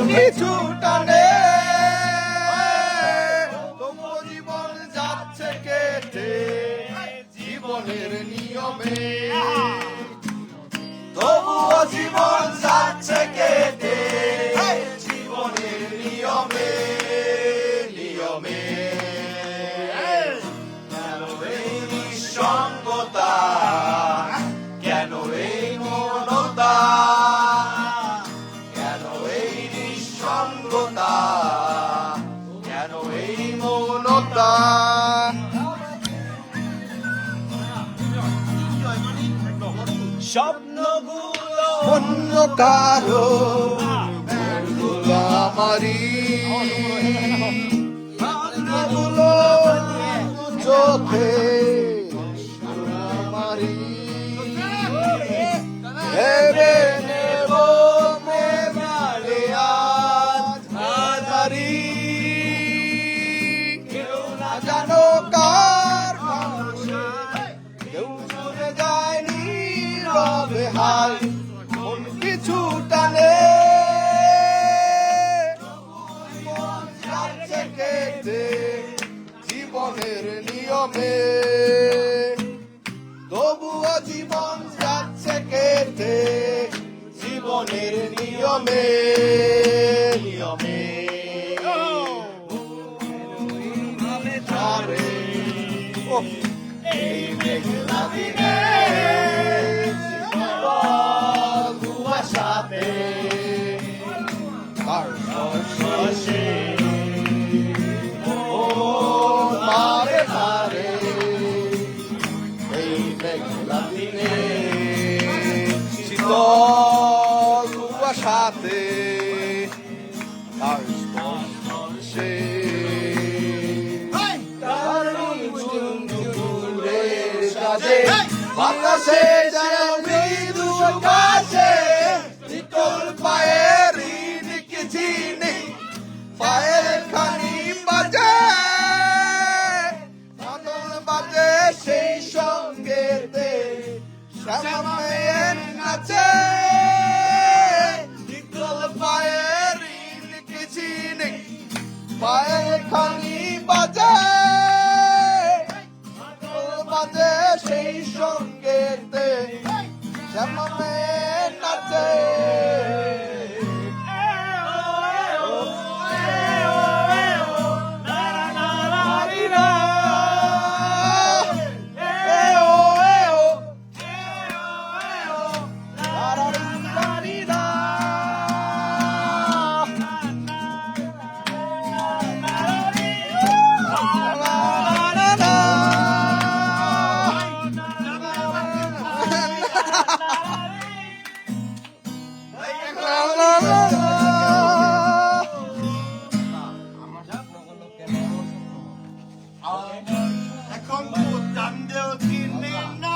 পিছু টানে তবুও জীবন যাচ্ছে কেটে জীবনের নিয়মে তবুও জীবন যাচ্ছে কেটে জীবনের নিয়মে নিয়মে কেন এই নিঃসঙ্গতা কেন এই মৌনতা কেন এই নিঃসঙ্গতা কেন এই মৌনতা স্বপ্নগুলো অন্য কারো মনগুলো আমারই স্বপ্নগুলো চোখে আমারই ভেবে নেব প্রেমারে আজ হাজারি কেউ না জানো কার কেউ শুনে যায়নি রবে হাল মন পিছু টানে যাচ্ছে কেটে জীবনের নিয়মে তবুও জীবন যাচ্ছে কেটে জীবনের নিয়মে নিয়মে এই মেঘলা দিনে কুয়াশাতে আর শস্যে মারে মারে এই মেঘলা দিনে শীতল কুয়াশাতে আর স্পর্শে বাতাসে যায় মৃদু কাছে চিকল পায়ের কিছু নেই পায়ের খানি বাজে মাদল বাজে সেই সঙ্গেতে শ্যামামের নাচে চিকল পায়ের কিছু নেই পায়ের খানি বাজে বাজে সেই সঙ্গেতে শ্যামামের